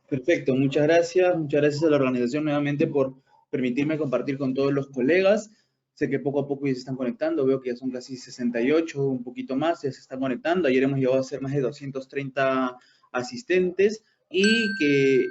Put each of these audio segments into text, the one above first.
Perfecto, muchas gracias. Muchas gracias a la organización nuevamente por permitirme compartir con todos los colegas. Sé que poco a poco ya se están conectando, veo que ya son casi 68, un poquito más, ya se están conectando. Ayer hemos llegado a ser más de 230 asistentes y que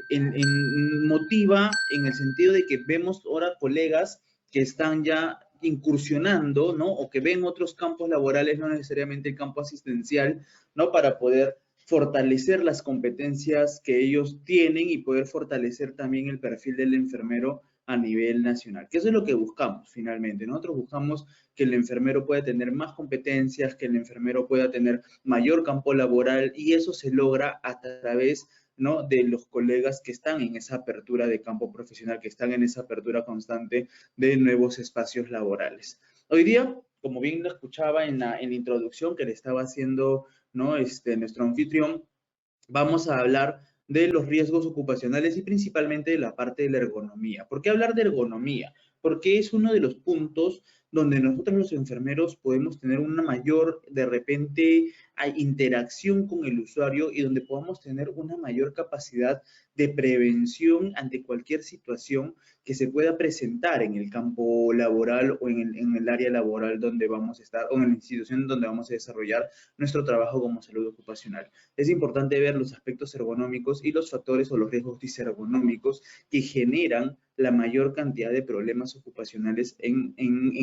motiva en el sentido de que vemos ahora colegas que están ya incursionando, ¿no? O que ven otros campos laborales, no necesariamente el campo asistencial, ¿no? Para poder fortalecer las competencias que ellos tienen y poder fortalecer también el perfil del enfermero a nivel nacional, que eso es lo que buscamos finalmente. Nosotros buscamos que el enfermero pueda tener más competencias, que el enfermero pueda tener mayor campo laboral y eso se logra a través, ¿no?, de los colegas que están en esa apertura de campo profesional, que están en esa apertura constante de nuevos espacios laborales. Hoy día, como bien lo escuchaba en la introducción que le estaba haciendo, ¿no?, nuestro anfitrión, vamos a hablar de los riesgos ocupacionales y principalmente de la parte de la ergonomía. ¿Por qué hablar de ergonomía? Porque es uno de los puntos donde nosotros los enfermeros podemos tener una mayor, de repente, interacción con el usuario y donde podamos tener una mayor capacidad de prevención ante cualquier situación que se pueda presentar en el campo laboral o en el área laboral donde vamos a estar o en la institución donde vamos a desarrollar nuestro trabajo como salud ocupacional. Es importante ver los aspectos ergonómicos y los factores o los riesgos disergonómicos que generan la mayor cantidad de problemas ocupacionales en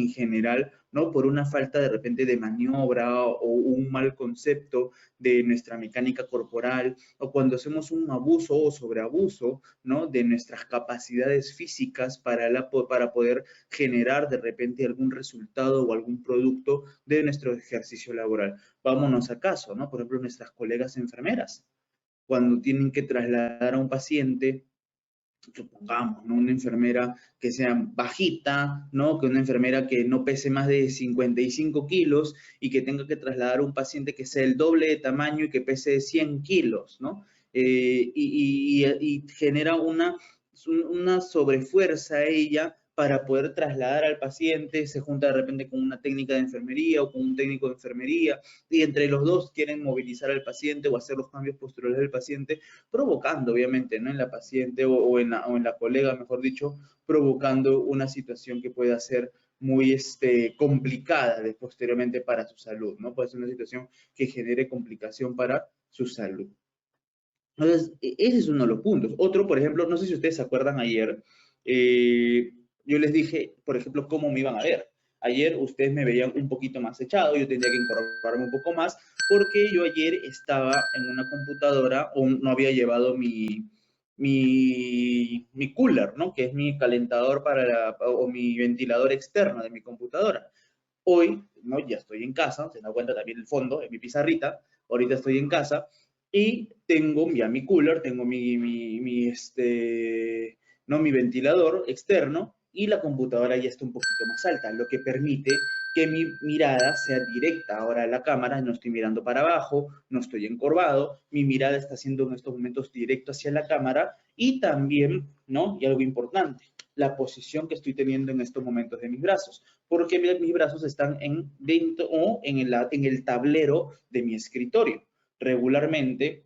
general, ¿no? Por una falta de repente de maniobra o un mal concepto de nuestra mecánica corporal o cuando hacemos un abuso o sobreabuso, ¿no?, de nuestras capacidades físicas para poder generar de repente algún resultado o algún producto de nuestro ejercicio laboral. Vámonos a caso, ¿no? Por ejemplo, nuestras colegas enfermeras, cuando tienen que trasladar a un paciente, supongamos, ¿no?, una enfermera que sea bajita, ¿no?, que una enfermera que no pese más de 55 kilos y que tenga que trasladar a un paciente que sea el doble de tamaño y que pese 100 kilos, ¿no? Y genera una sobrefuerza a ella para poder trasladar al paciente, se junta de repente con una técnica de enfermería o con un técnico de enfermería, y entre los dos quieren movilizar al paciente o hacer los cambios posturales del paciente, provocando obviamente, ¿no?, en la paciente o en la colega, mejor dicho, provocando una situación que pueda ser muy complicada posteriormente para su salud, ¿no? Puede ser una situación que genere complicación para su salud. Entonces, ese es uno de los puntos. Otro, por ejemplo, no sé si ustedes se acuerdan ayer, yo les dije, por ejemplo, cómo me iban a ver. Ayer ustedes me veían un poquito más echado, yo tendría que incorporarme un poco más, porque yo ayer estaba en una computadora o no había llevado mi cooler, ¿no?, que es mi calentador o mi ventilador externo de mi computadora. Hoy, ¿no?, ya estoy en casa, se da cuenta también el fondo, en mi pizarrita, ahorita estoy en casa y tengo ya mi cooler, tengo ¿no?, mi ventilador externo y la computadora ya está un poquito más alta, lo que permite que mi mirada sea directa ahora a la cámara, no estoy mirando para abajo, no estoy encorvado, mi mirada está siendo en estos momentos directo hacia la cámara y también, ¿no?, y algo importante, la posición que estoy teniendo en estos momentos de mis brazos, porque mis brazos están dentro o en el tablero de mi escritorio. Regularmente,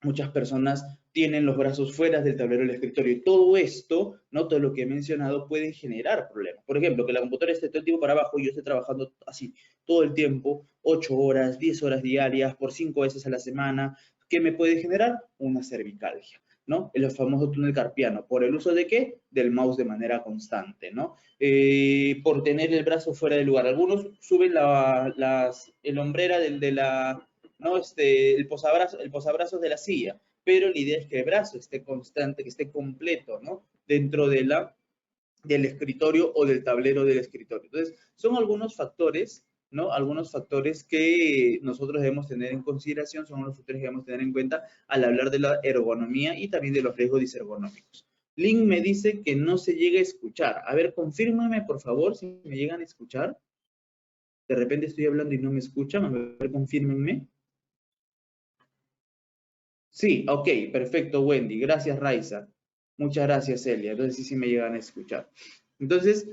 muchas personas tienen los brazos fuera del tablero del escritorio y todo esto, ¿no?, todo lo que he mencionado puede generar problemas. Por ejemplo, que la computadora esté todo el tiempo para abajo y yo esté trabajando así todo el tiempo, 8 horas, 10 horas diarias, por 5 veces a la semana, ¿qué me puede generar? Una cervicalgia, ¿no? El famoso túnel carpiano. ¿Por el uso de qué? Del mouse de manera constante, ¿no? Por tener el brazo fuera del lugar. Algunos suben el hombrera ¿no?, el posabrazos de la silla, pero la idea es que el brazo esté constante, que esté completo, ¿no?, dentro del escritorio o del tablero del escritorio. Entonces, son algunos factores, ¿no?, algunos factores que nosotros debemos tener en consideración, son los factores que debemos tener en cuenta al hablar de la ergonomía y también de los riesgos disergonómicos. Link me dice que no se llega a escuchar. A ver, confírmame, por favor, si me llegan a escuchar. De repente estoy hablando y no me escuchan. A ver, confírmenme. Sí, ok, perfecto, Wendy. Gracias, Raiza. Muchas gracias, Celia. Entonces sí me llegan a escuchar. Entonces,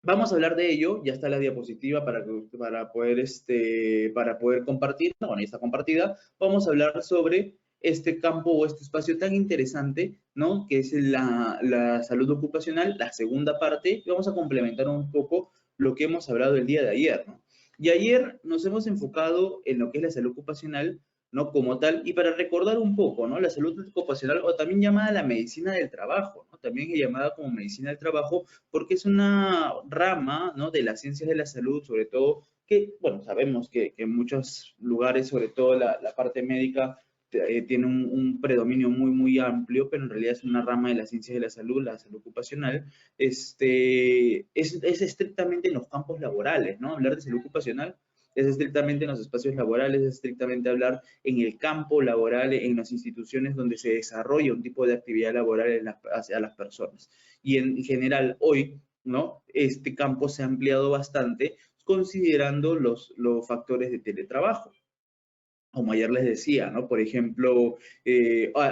vamos a hablar de ello. Ya está la diapositiva para poder compartir. No, bueno, ya está compartida. Vamos a hablar sobre este campo o este espacio tan interesante, ¿no? Que es la salud ocupacional, la segunda parte, y vamos a complementar un poco lo que hemos hablado el día de ayer, ¿no? Y ayer nos hemos enfocado en lo que es la salud ocupacional, ¿no? Como tal, y para recordar un poco, ¿no? La salud ocupacional, o también llamada la medicina del trabajo, ¿no? También es llamada como medicina del trabajo porque es una rama, ¿no? De las ciencias de la salud, sobre todo, que, bueno, sabemos que en muchos lugares, sobre todo la parte médica, tiene un predominio muy amplio, pero en realidad es una rama de las ciencias de la salud ocupacional, es estrictamente en los campos laborales, ¿no? Hablar de salud ocupacional es estrictamente en los espacios laborales, es estrictamente hablar en el campo laboral, en las instituciones donde se desarrolla un tipo de actividad laboral hacia las personas. Y en general, hoy, ¿no? Este campo se ha ampliado bastante considerando los factores de teletrabajo. Como ayer les decía, ¿no? Por ejemplo,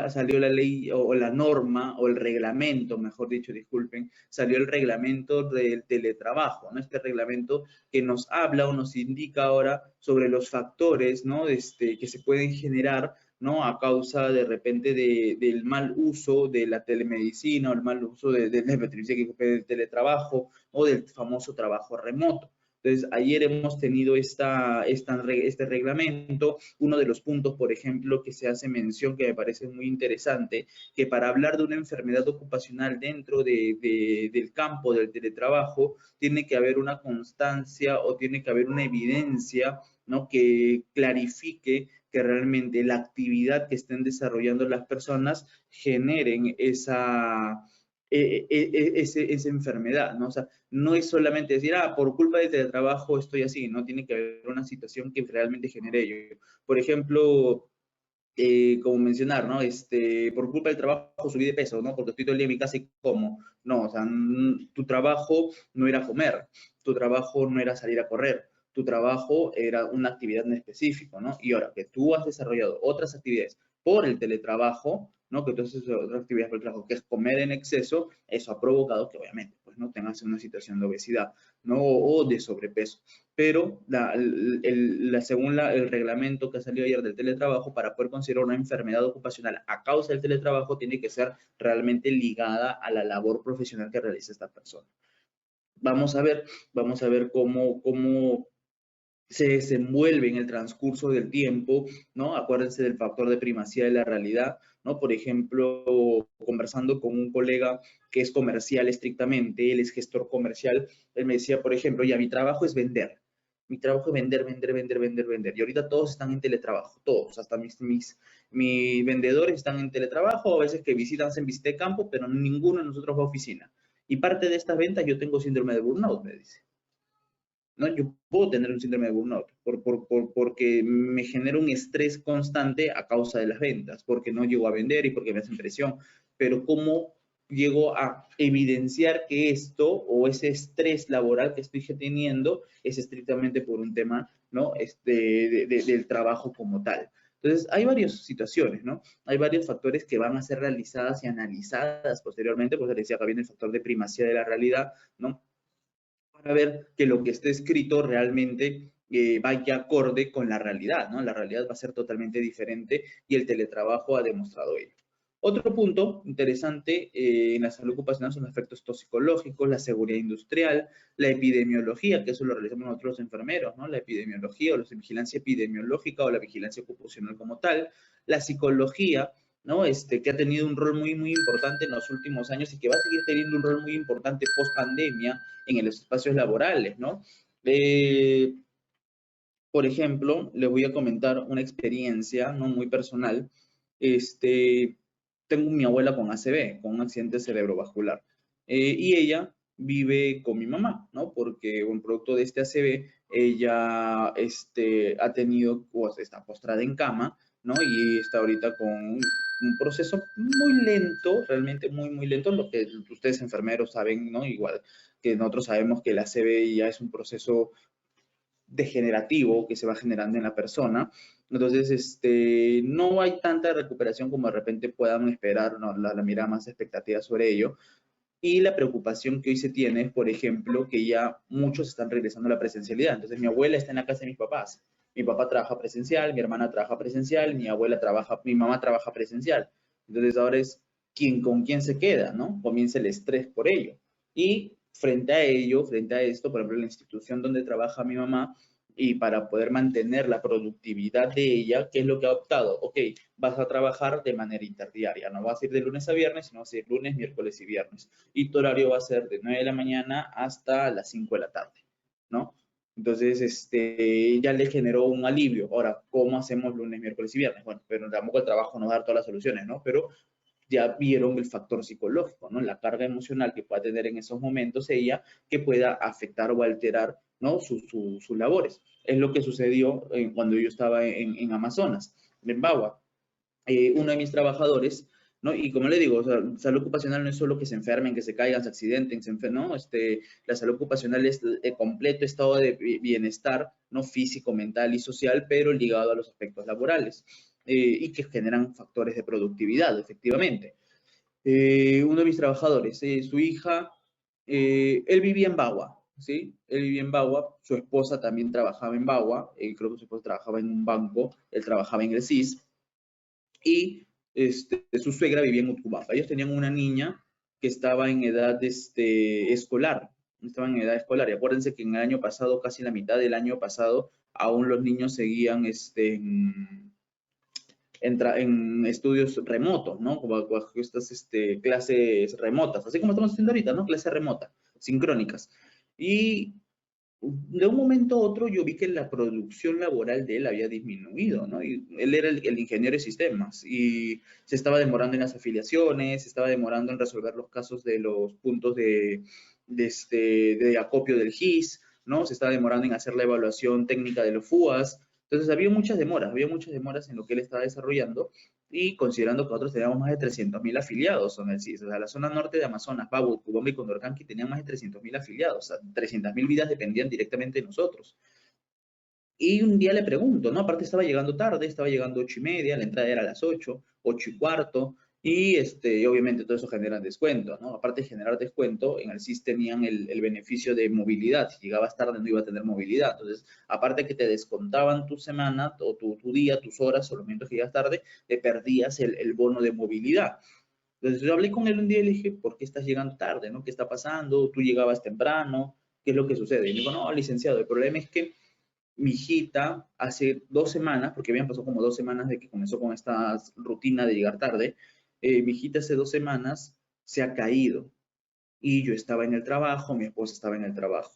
salió la ley o la norma o el reglamento, mejor dicho, disculpen, salió el reglamento del teletrabajo, ¿no? Este reglamento que nos habla o nos indica ahora sobre los factores, ¿no? Que se pueden generar, ¿no? A causa de repente del mal uso de la telemedicina o el mal uso del teletrabajo o del famoso trabajo remoto. Entonces, ayer hemos tenido este reglamento. Uno de los puntos, por ejemplo, que se hace mención, que me parece muy interesante, que para hablar de una enfermedad ocupacional dentro del campo del teletrabajo, tiene que haber una constancia o tiene que haber una evidencia, ¿no? Que clarifique que realmente la actividad que estén desarrollando las personas generen esa enfermedad, ¿no? O sea, no es solamente decir, por culpa del teletrabajo estoy así, no tiene que haber una situación que realmente genere ello. Por ejemplo, como mencionar, ¿no? Por culpa del trabajo subí de peso, ¿no? Porque estoy todo el día en mi casa y como. No, o sea, tu trabajo no era comer, tu trabajo no era salir a correr, tu trabajo era una actividad en específico, ¿no? Y ahora que tú has desarrollado otras actividades por el teletrabajo, ¿no? Que entonces otra actividad por el trabajo, que es comer en exceso, eso ha provocado que obviamente, pues, no tengas una situación de obesidad, ¿no? O de sobrepeso. Pero según el reglamento que salió ayer del teletrabajo, para poder considerar una enfermedad ocupacional a causa del teletrabajo, tiene que ser realmente ligada a la labor profesional que realiza esta persona. Vamos a ver cómo se desenvuelve en el transcurso del tiempo, ¿no? Acuérdense del factor de primacía de la realidad, ¿no? Por ejemplo, conversando con un colega que es comercial estrictamente, él es gestor comercial, él me decía, por ejemplo, ya mi trabajo es vender. Mi trabajo es vender. Y ahorita todos están en teletrabajo, todos, hasta mis vendedores están en teletrabajo, a veces que hacen visita de campo, pero ninguno de nosotros va a oficina. Y parte de estas ventas yo tengo síndrome de burnout, me dice. ¿No? Yo puedo tener un síndrome de burnout porque me genera un estrés constante a causa de las ventas, porque no llego a vender y porque me hacen presión. Pero ¿cómo llego a evidenciar que esto o ese estrés laboral que estoy teniendo es estrictamente por un tema, ¿no? Del trabajo como tal? Entonces, hay varias situaciones, ¿no? Hay varios factores que van a ser realizadas y analizadas posteriormente, pues decía que viene el factor de primacía de la realidad, ¿no? Para ver que lo que esté escrito realmente vaya acorde con la realidad, ¿no? La realidad va a ser totalmente diferente y el teletrabajo ha demostrado ello. Otro punto interesante en la salud ocupacional son los efectos toxicológicos, la seguridad industrial, la epidemiología, que eso lo realizamos nosotros los enfermeros, ¿no? La epidemiología o la vigilancia epidemiológica o la vigilancia ocupacional como tal, la psicología, ¿no? Que ha tenido un rol muy importante en los últimos años y que va a seguir teniendo un rol muy importante post pandemia en los espacios laborales, ¿no? Por ejemplo, les voy a comentar una experiencia, ¿no? Muy personal. Tengo mi abuela con ACV, con un accidente cerebrovascular, y ella vive con mi mamá, ¿no? Porque un producto de este ACV, ella ha tenido, o está postrada en cama, ¿no? Y está ahorita con un proceso muy lento, realmente muy lento, lo que ustedes enfermeros saben, ¿no? Igual que nosotros sabemos que el ACV ya es un proceso degenerativo que se va generando en la persona. Entonces, no hay tanta recuperación como de repente puedan esperar, ¿no? La mirada más expectativa sobre ello. Y la preocupación que hoy se tiene es, por ejemplo, que ya muchos están regresando a la presencialidad. Entonces, mi abuela está en la casa de mis papás. Mi papá trabaja presencial, mi hermana trabaja presencial, mi mamá trabaja presencial. Entonces ahora es con quién se queda, ¿no? Comienza el estrés por ello. Y frente a ello, frente a esto, por ejemplo, la institución donde trabaja mi mamá, y para poder mantener la productividad de ella, ¿qué es lo que ha optado? Ok, vas a trabajar de manera interdiaria, no vas a ir de lunes a viernes, sino vas a ir lunes, miércoles y viernes. Y tu horario va a ser de 9 de la mañana hasta las 5 de la tarde, ¿no? Entonces, ya le generó un alivio. Ahora, ¿cómo hacemos lunes, miércoles y viernes? Bueno, pero tampoco el trabajo nos da todas las soluciones, ¿no? Pero ya vieron el factor psicológico, ¿no? La carga emocional que pueda tener en esos momentos ella, que pueda afectar o alterar, ¿no? Sus labores. Es lo que sucedió cuando yo estaba en Amazonas, en Bagua. Uno de mis trabajadores, ¿no? Y como le digo, o sea, salud ocupacional no es solo que se enfermen, que se caigan, se accidenten, ¿no? La salud ocupacional es el completo estado de bienestar, ¿no? Físico, mental y social, pero ligado a los aspectos laborales y que generan factores de productividad, efectivamente. Uno de mis trabajadores, su hija, él vivía en Bagua, ¿sí? Él vivía en Bagua, su esposa también trabajaba en Bagua, creo que su esposa trabajaba en un banco, él trabajaba en el CIS, y su suegra vivía en Utcubamba. Ellos tenían una niña que estaba en edad escolar, estaba en edad escolar, y acuérdense que en el año pasado, casi la mitad del año pasado, aún los niños seguían en estudios remotos, ¿no? Como bajo estas clases remotas, así como estamos haciendo ahorita, ¿no? Clase remota, sincrónicas. Y de un momento a otro yo vi que la producción laboral de él había disminuido, ¿no? Y él era el ingeniero de sistemas y se estaba demorando en las afiliaciones, se estaba demorando en resolver los casos de los puntos de acopio del GIS, ¿no? Se estaba demorando en hacer la evaluación técnica de los FUAS. Entonces había muchas demoras en lo que él estaba desarrollando y considerando que nosotros teníamos más de 300.000 afiliados en el CIS. O sea, la zona norte de Amazonas, Babu, Cubomba y Condorcanqui tenían más de 300.000 afiliados. O sea, 300.000 vidas dependían directamente de nosotros. Y un día le pregunto, ¿no? Aparte estaba llegando tarde, estaba llegando 8:30, la entrada era a las 8, 8:15, y obviamente todo eso genera descuento, ¿no? Aparte de generar descuento, en el SIS tenían el beneficio de movilidad. Si llegabas tarde no iba a tener movilidad. Entonces, aparte que te descontaban tu semana o tu día, tus horas o los minutos que llegas tarde, te perdías el bono de movilidad. Entonces yo hablé con él un día y le dije, ¿por qué estás llegando tarde? ¿No? ¿Qué está pasando? ¿Tú llegabas temprano? ¿Qué es lo que sucede? Y me dijo, no, licenciado, el problema es que mi hijita hace 2 semanas, porque habían pasado como 2 semanas de que comenzó con esta rutina de llegar tarde, mi hijita hace 2 semanas se ha caído y yo estaba en el trabajo, mi esposa estaba en el trabajo.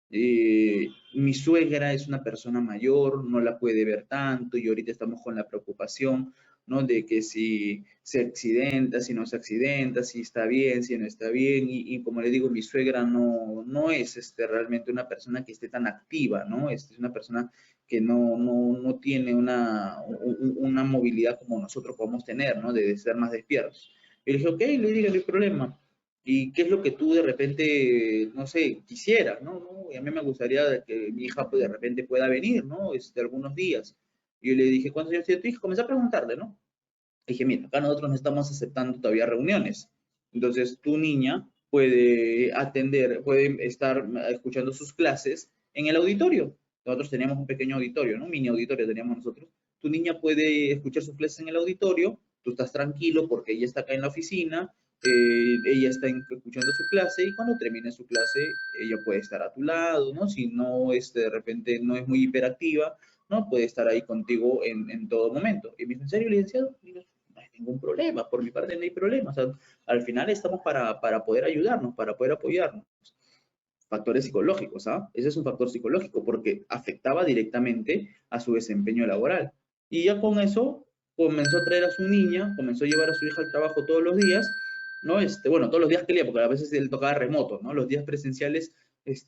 Mi suegra es una persona mayor, no la puede ver tanto y ahorita estamos con la preocupación, ¿no? De que si se accidenta, si no se accidenta, si está bien, si no está bien. Y como le digo, mi suegra no es realmente una persona que esté tan activa, ¿no? Es una persona que no tiene una movilidad como nosotros podemos tener, ¿no? De ser más despiertos. Y le dije, ok, le dije, no hay problema. ¿Y qué es lo que tú de repente, no sé, quisieras, ¿no? Y a mí me gustaría que mi hija pues, de repente pueda venir, ¿no? Algunos días. Y yo le dije, ¿cuántos años tiene tu hija? Comencé a preguntarle, ¿no? Dije, mira, acá nosotros no estamos aceptando todavía reuniones. Entonces, tu niña puede atender, puede estar escuchando sus clases en el auditorio. Nosotros teníamos un pequeño auditorio, ¿no? Un mini auditorio teníamos nosotros. Tu niña puede escuchar sus clases en el auditorio, tú estás tranquilo porque ella está acá en la oficina, ella está escuchando su clase y cuando termine su clase, ella puede estar a tu lado, ¿no? Si no, de repente no es muy hiperactiva, ¿no? Puede estar ahí contigo en todo momento. Y me dijo, ¿en serio, licenciado? Y yo, no hay ningún problema, por mi parte no hay problema. O sea, al final estamos para poder ayudarnos, para poder apoyarnos. Factores psicológicos, ¿ah? Ese es un factor psicológico porque afectaba directamente a su desempeño laboral. Y ya con eso comenzó a traer a su niña, comenzó a llevar a su hija al trabajo todos los días, ¿no? Bueno, todos los días que leía, porque a veces él tocaba remoto, ¿no? Los días presenciales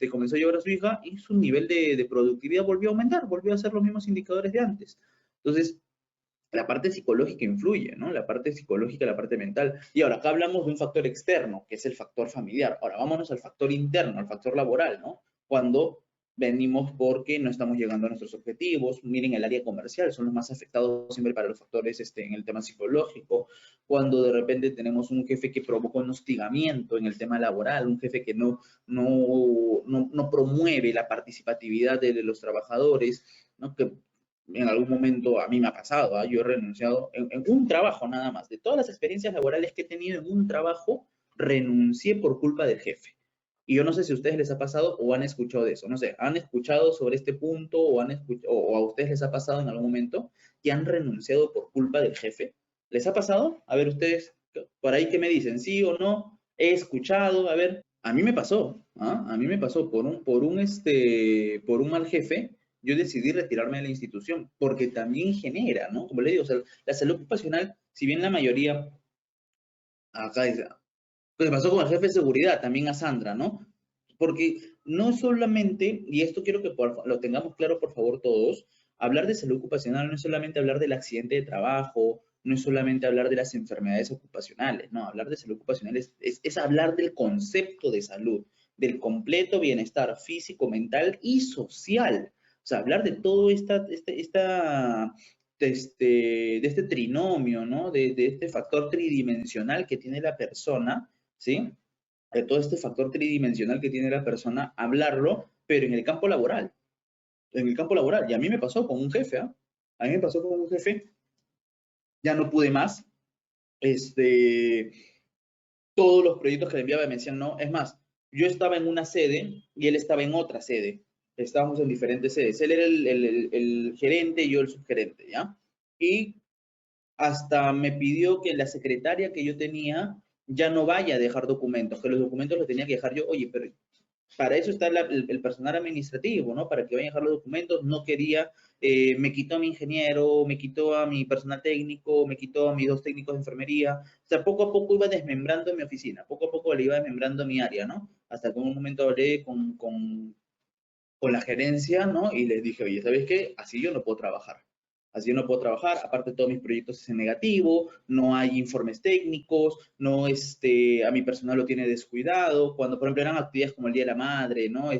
comenzó a llevar a su hija y su nivel de productividad volvió a aumentar, volvió a ser los mismos indicadores de antes. Entonces, la parte psicológica influye, ¿no? La parte psicológica, la parte mental. Y ahora, acá hablamos de un factor externo, que es el factor familiar. Ahora, vámonos al factor interno, al factor laboral, ¿no? Cuando venimos porque no estamos llegando a nuestros objetivos. Miren, el área comercial son los más afectados siempre para los factores en el tema psicológico. Cuando de repente tenemos un jefe que provoca un hostigamiento en el tema laboral, un jefe que no promueve la participatividad de los trabajadores, ¿no? Que En algún momento a mí me ha pasado, ¿ah? Yo he renunciado en un trabajo nada más. De todas las experiencias laborales que he tenido en un trabajo, renuncié por culpa del jefe. Y yo no sé si a ustedes les ha pasado o han escuchado de eso. No sé, ¿han escuchado sobre este punto o a ustedes les ha pasado en algún momento que han renunciado por culpa del jefe? ¿Les ha pasado? A ver, ustedes, por ahí, ¿qué me dicen? ¿Sí o no? He escuchado, a ver, a mí me pasó, ¿ah? A mí me pasó por un mal jefe, yo decidí retirarme de la institución, porque también genera, ¿no? Como le digo, o sea, la salud ocupacional, si bien la mayoría, acá dice, pues pasó con el jefe de seguridad, también a Sandra, ¿no? Porque no solamente, y esto quiero que lo tengamos claro por favor todos, hablar de salud ocupacional no es solamente hablar del accidente de trabajo, no es solamente hablar de las enfermedades ocupacionales, no, hablar de salud ocupacional es hablar del concepto de salud, del completo bienestar físico, mental y social. O sea, hablar de todo de este trinomio, ¿no? De este factor tridimensional que tiene la persona, ¿sí? De todo este factor tridimensional que tiene la persona, hablarlo, pero en el campo laboral. En el campo laboral. Y a mí me pasó con un jefe, ¿ah? A mí me pasó con un jefe, ya no pude más. Este, todos los proyectos que le enviaba me decían no. Es más, yo estaba en una sede y él estaba en otra sede. Estábamos en diferentes sedes. Él era el gerente y yo el subgerente, ¿ya? Y hasta me pidió que la secretaria que yo tenía ya no vaya a dejar documentos, que los documentos los tenía que dejar yo. Oye, pero para eso está el personal administrativo, ¿no? Para que vayan a dejar los documentos. No quería, me quitó a mi ingeniero, me quitó a mi personal técnico, me quitó a mis dos técnicos de enfermería. O sea, poco a poco iba desmembrando mi oficina, poco a poco le iba desmembrando mi área, ¿no? Hasta que en un momento hablé con la gerencia, ¿no? Y les dije, oye, ¿sabes qué? Así yo no puedo trabajar. Así yo no puedo trabajar, aparte todos mis proyectos es en negativo, no hay informes técnicos, no, a mi personal lo tiene descuidado, cuando por ejemplo eran actividades como el Día de la Madre, ¿no? El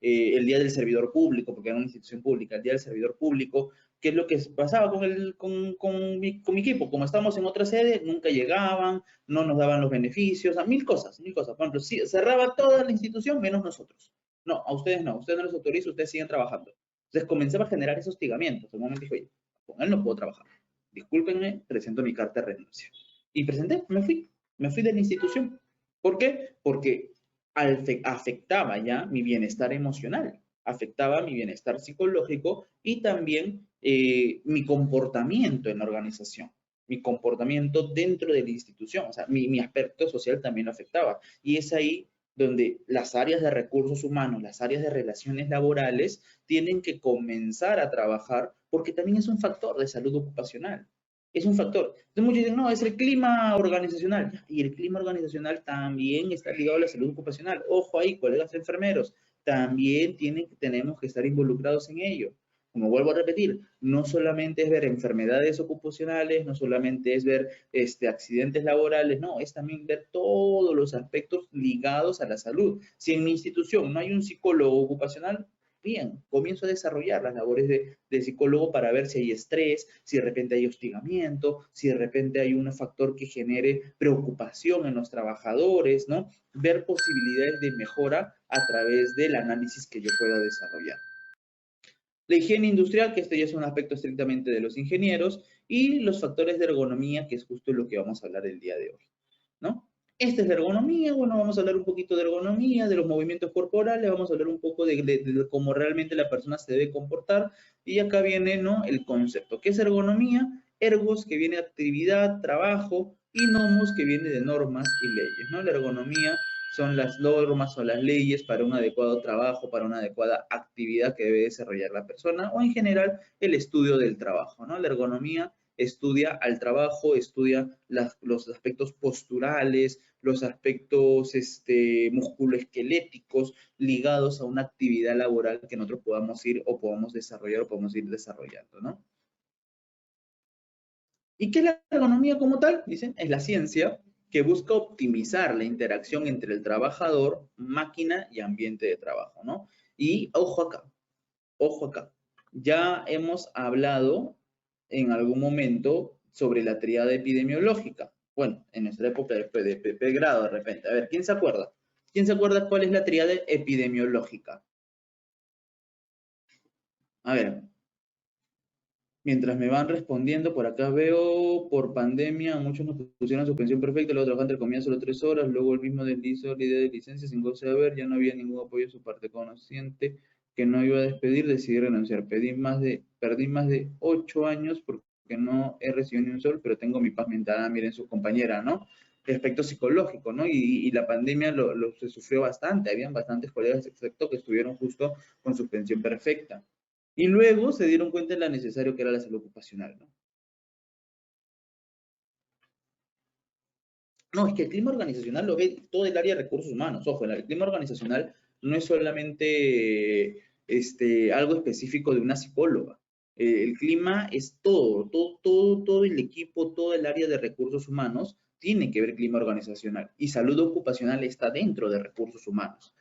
Día del Servidor Público, porque era una institución pública, el Día del Servidor Público, ¿qué es lo que pasaba con mi equipo? Como estamos en otra sede, nunca llegaban, no nos daban los beneficios, a mil cosas, mil cosas. Por ejemplo, sí, cerraba toda la institución menos nosotros. No, a ustedes no les autorizo, ustedes siguen trabajando. Entonces comenzaba a generar ese hostigamiento. En un momento dije, oye, con él no puedo trabajar. Discúlpenme, presento mi carta de renuncia. Y presenté, me fui de la institución. ¿Por qué? Porque afectaba ya mi bienestar emocional, afectaba mi bienestar psicológico y también mi comportamiento en la organización, mi comportamiento dentro de la institución, o sea, mi aspecto social también lo afectaba. Y es ahí donde las áreas de recursos humanos, las áreas de relaciones laborales, tienen que comenzar a trabajar porque también es un factor de salud ocupacional. Es un factor. Entonces muchos dicen, no, es el clima organizacional. Y el clima organizacional también está ligado a la salud ocupacional. Ojo ahí, colegas enfermeros, también tenemos que estar involucrados en ello. Como vuelvo a repetir, no solamente es ver enfermedades ocupacionales, no solamente es ver accidentes laborales, no, es también ver todos los aspectos ligados a la salud. Si en mi institución no hay un psicólogo ocupacional, bien, comienzo a desarrollar las labores de psicólogo para ver si hay estrés, si de repente hay hostigamiento, si de repente hay un factor que genere preocupación en los trabajadores, ¿no? Ver posibilidades de mejora a través del análisis que yo pueda desarrollar. La higiene industrial, que este ya es un aspecto estrictamente de los ingenieros, y los factores de ergonomía, que es justo lo que vamos a hablar el día de hoy, ¿no? Esta es la ergonomía, bueno, vamos a hablar un poquito de ergonomía, de los movimientos corporales, vamos a hablar un poco de cómo realmente la persona se debe comportar, y acá viene, ¿no? El concepto. ¿Qué es ergonomía? Ergos, que viene de actividad, trabajo, y nomos, que viene de normas y leyes, ¿no? La ergonomía son las normas o las leyes para un adecuado trabajo, para una adecuada actividad que debe desarrollar la persona, o en general el estudio del trabajo, ¿no? La ergonomía estudia al trabajo, estudia los aspectos posturales, los aspectos musculoesqueléticos ligados a una actividad laboral que nosotros podamos ir o podamos desarrollar o podamos ir desarrollando, ¿no? ¿Y qué es la ergonomía como tal? Dicen, es la ciencia que busca optimizar la interacción entre el trabajador, máquina y ambiente de trabajo, ¿no? Y ojo acá. Ya hemos hablado en algún momento sobre la tríada epidemiológica. Bueno, en nuestra época de grado de repente. A ver, ¿quién se acuerda? ¿Quién se acuerda cuál es la tríada epidemiológica? A ver, Mientras me van respondiendo, por acá veo, por pandemia, muchos nos pusieron suspensión perfecta, luego trabajaban entre comillas solo 3 horas, luego el mismo deslizo la idea de licencia sin goce de haber, ya no había ningún apoyo de su parte consciente, que no iba a despedir, decidí renunciar. Perdí más de 8 años porque no he recibido ni un sol, pero tengo mi paz mental. Ah, miren su compañera, ¿no? El aspecto psicológico, ¿no? Y la pandemia se sufrió bastante, habían bastantes colegas excepto que estuvieron justo con suspensión perfecta. Y luego se dieron cuenta de lo necesario que era la salud ocupacional, ¿no? No, es que el clima organizacional lo ve todo el área de recursos humanos. Ojo, el clima organizacional no es solamente algo específico de una psicóloga. El clima es todo el equipo, todo el área de recursos humanos tiene que ver clima organizacional. Y salud ocupacional está dentro de recursos humanos.